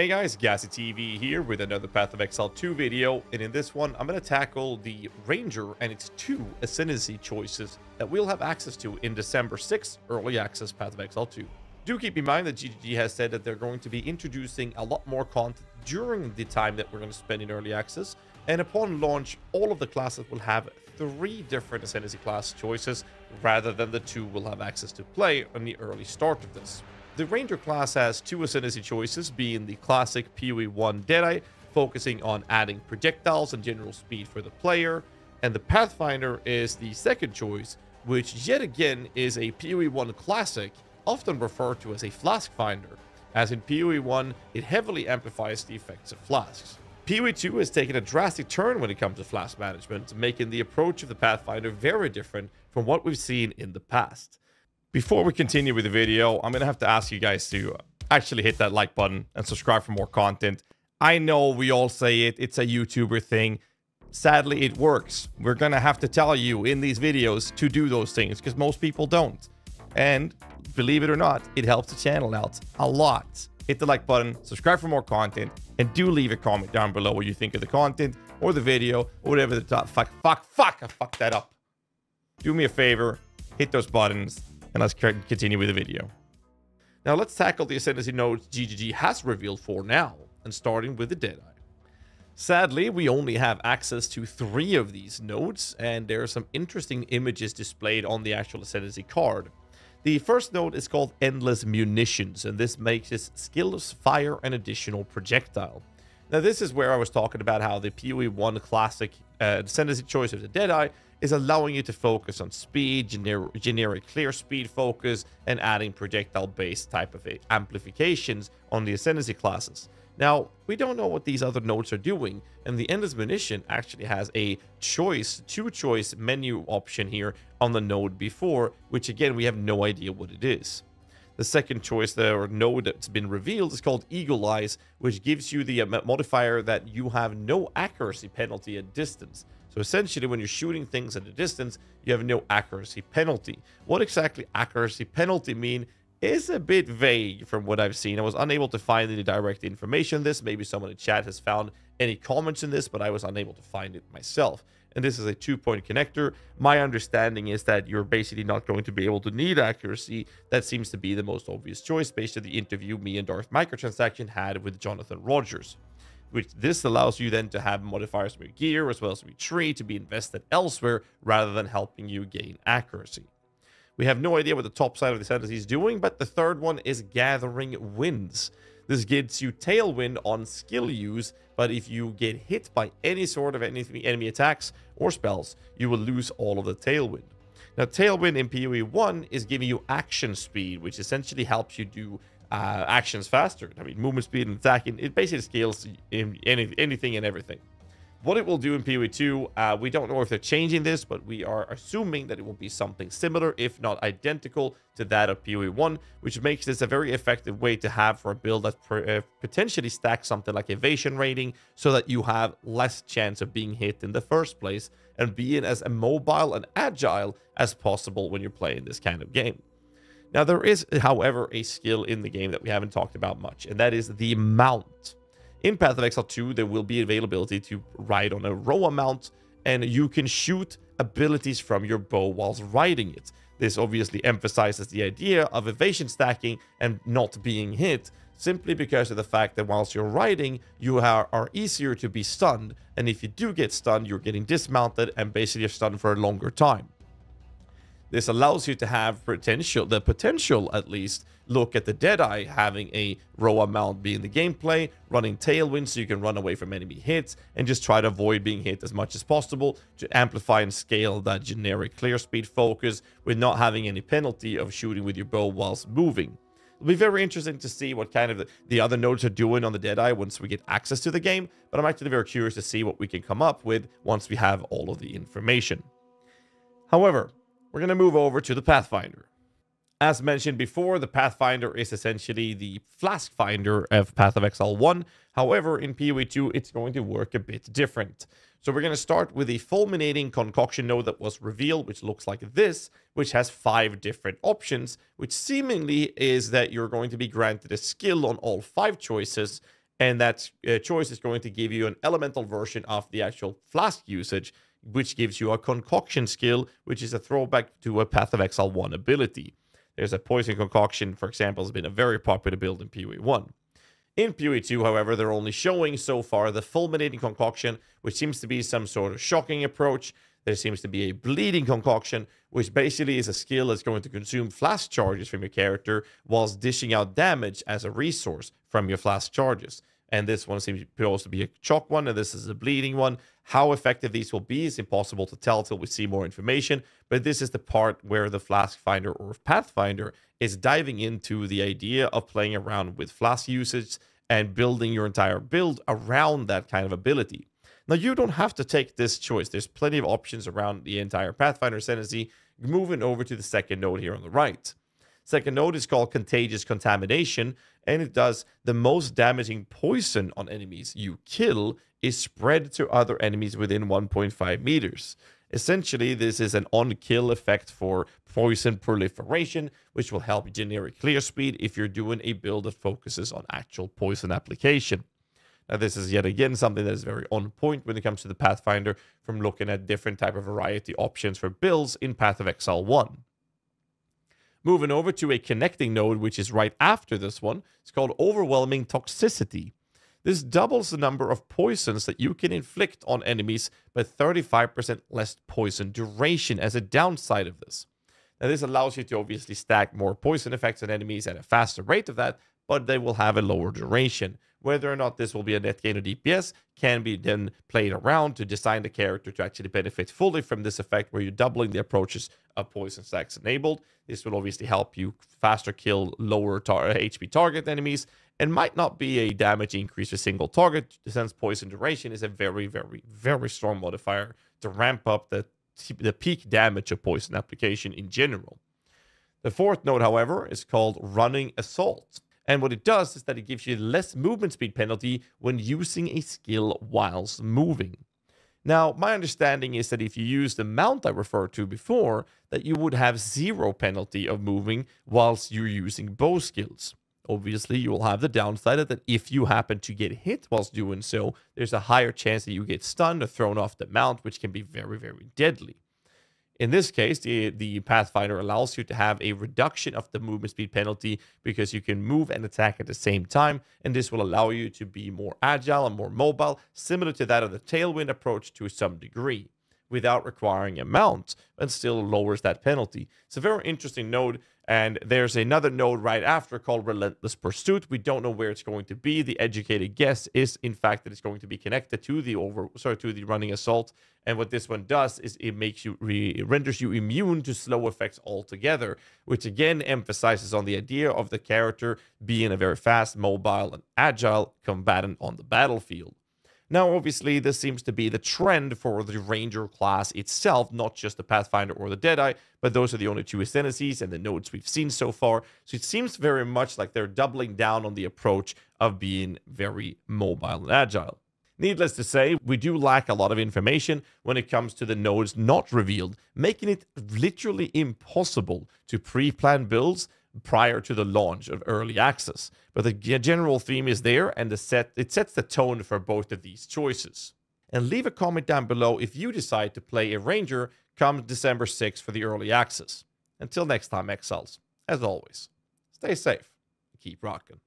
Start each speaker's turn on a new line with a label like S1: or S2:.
S1: Hey guys, Ghazzy TV here with another Path of Exile 2 video, and in this one I'm going to tackle the Ranger and its two ascendancy choices that we'll have access to in December 6th, early access Path of Exile 2. Do keep in mind that GGG has said that they're going to be introducing a lot more content during the time that we're going to spend in early access, and upon launch all of the classes will have 3 different ascendancy class choices rather than the 2 we'll have access to play on the early start of this. The Ranger class has 2 ascendancy choices, being the classic PoE 1 Deadeye, focusing on adding projectiles and general speed for the player, and the Pathfinder is the second choice, which yet again is a PoE 1 classic, often referred to as a Flask Finder, as in PoE 1 it heavily amplifies the effects of flasks. PoE 2 has taken a drastic turn when it comes to flask management, making the approach of the Pathfinder very different from what we've seen in the past. Before we continue with the video, I'm going to have to ask you guys to actually hit that like button and subscribe for more content. I know we all say it, it's a YouTuber thing. Sadly, it works. We're going to have to tell you in these videos to do those things because most people don't. And believe it or not, it helps the channel out a lot. Hit the like button, subscribe for more content, and do leave a comment down below what you think of the content or the video or whatever the top. Fuck, I fucked that up. Do me a favor, hit those buttons. And let's continue with the video. Now let's tackle the ascendancy nodes GGG has revealed for now, and starting with the Deadeye. Sadly, we only have access to 3 of these nodes, and there are some interesting images displayed on the actual ascendancy card. The first node is called Endless Munitions, and this makes its skills fire an additional projectile. Now this is where I was talking about how the PoE 1 classic ascendancy choice of the Deadeye is allowing you to focus on speed, generic clear speed focus, and adding projectile-based type of amplifications on the ascendancy classes. Now, we don't know what these other nodes are doing, and the Endless Munition actually has a two-choice menu option here on the node before, which again, we have no idea what it is. The second choice there, or node that's been revealed, is called Eagle Eyes, which gives you the modifier that you have no accuracy penalty at distance. So essentially, when you're shooting things at a distance, you have no accuracy penalty. What exactly accuracy penalty mean is a bit vague from what I've seen. I was unable to find any direct information on this. Maybe someone in chat has found any comments in this, but I was unable to find it myself. And this is a 2-point connector. My understanding is that you're basically not going to be able to need accuracy. That seems to be the most obvious choice based on the interview me and Darth Microtransaction had with Jonathan Rogers. Which this allows you then to have modifiers from your gear as well as from your tree to be invested elsewhere rather than helping you gain accuracy. We have no idea what the top side of the ascendancy is doing, but the third one is Gathering Winds. This gives you tailwind on skill use, but if you get hit by any sort of enemy attacks or spells, you will lose all of the tailwind. Now, tailwind in PoE 1 is giving you action speed, which essentially helps you do actions faster. I mean, movement speed and attacking, it basically scales in anything and everything. What it will do in PoE 2, we don't know if they're changing this, but we are assuming that it will be something similar, if not identical, to that of PoE 1, which makes this a very effective way to have for a build that potentially stacks something like evasion rating, so that you have less chance of being hit in the first place, and being as immobile and agile as possible when you're playing this kind of game. Now, there is, however, a skill in the game that we haven't talked about much, and that is the mount. In Path of Exile 2, there will be availability to ride on a Roa mount, and you can shoot abilities from your bow whilst riding it. This obviously emphasizes the idea of evasion stacking and not being hit, simply because of the fact that whilst you're riding, you are easier to be stunned, and if you do get stunned, you're getting dismounted and basically you're stunned for a longer time. This allows you to have the potential at least, look at the Deadeye having a Roa mount being the gameplay, running Tailwind so you can run away from enemy hits, and just try to avoid being hit as much as possible to amplify and scale that generic clear speed focus with not having any penalty of shooting with your bow whilst moving. It'll be very interesting to see what kind of the other nodes are doing on the Deadeye once we get access to the game, but I'm actually very curious to see what we can come up with once we have all of the information. However, we're going to move over to the Pathfinder. As mentioned before, the Pathfinder is essentially the Flask Finder of Path of Exile 1. However, in PoE 2, it's going to work a bit different. So we're going to start with the Fulminating Concoction node that was revealed, which looks like this, which has 5 different options, which seemingly is that you're going to be granted a skill on all 5 choices, And that choice is going to give you an elemental version of the actual flask usage, which gives you a concoction skill, which is a throwback to a Path of Exile 1 ability. There's a poison concoction, for example, has been a very popular build in PoE 1. In PoE 2, however, they're only showing so far the fulminating concoction, which seems to be some sort of shocking approach. There seems to be a bleeding concoction, which basically is a skill that's going to consume flask charges from your character whilst dishing out damage as a resource from your flask charges. And this one seems to also be a shock one, and this is a bleeding one. How effective these will be is impossible to tell till we see more information, but this is the part where the Flask Finder or Pathfinder is diving into the idea of playing around with flask usage and building your entire build around that kind of ability. Now, you don't have to take this choice. There's plenty of options around the entire Pathfinder ascendancy. Moving over to the second node here on the right. Second node is called Contagious Contamination, and it does the most damaging poison on enemies you kill is spread to other enemies within 1.5 meters. Essentially, this is an on-kill effect for poison proliferation, which will help generic clear speed if you're doing a build that focuses on actual poison application. Now, this is yet again something that is very on point when it comes to the Pathfinder from looking at different type of variety options for builds in Path of Exile 1. Moving over to a connecting node, which is right after this one. It's called Overwhelming Toxicity. This doubles the number of poisons that you can inflict on enemies, but 35% less poison duration as a downside of this. Now, this allows you to obviously stack more poison effects on enemies at a faster rate of that, but they will have a lower duration. Whether or not this will be a net gain or DPS can be then played around to design the character to actually benefit fully from this effect where you're doubling the approaches of poison stacks enabled. This will obviously help you faster kill lower HP target enemies and might not be a damage increase for single target, since poison duration is a very, very, very strong modifier to ramp up the peak damage of poison application in general. The fourth node, however, is called Running Assault. And what it does is that it gives you less movement speed penalty when using a skill whilst moving. Now, my understanding is that if you use the mount I referred to before, that you would have 0 penalty of moving whilst you're using bow skills. Obviously, you will have the downside that if you happen to get hit whilst doing so, there's a higher chance that you get stunned or thrown off the mount, which can be very, very deadly. In this case, the Pathfinder allows you to have a reduction of the movement speed penalty because you can move and attack at the same time, and this will allow you to be more agile and more mobile, similar to that of the Tailwind approach to some degree, without requiring a mount, and still lowers that penalty. It's a very interesting node, and there's another node right after called Relentless Pursuit. We don't know where it's going to be. The educated guess is, in fact, that it's going to be connected to the Running Assault. And what this one does is it makes you renders you immune to slow effects altogether, which again emphasizes on the idea of the character being a very fast, mobile, and agile combatant on the battlefield. Now, obviously, this seems to be the trend for the Ranger class itself, not just the Pathfinder or the Deadeye, but those are the only two ascendancies and the nodes we've seen so far. So it seems very much like they're doubling down on the approach of being very mobile and agile. Needless to say, we do lack a lot of information when it comes to the nodes not revealed, making it literally impossible to pre-plan builds prior to the launch of early access. But the general theme is there, and it sets the tone for both of these choices. And leave a comment down below if you decide to play a Ranger come December 6th for the early access. Until next time, Meixsells, as always, stay safe and keep rocking.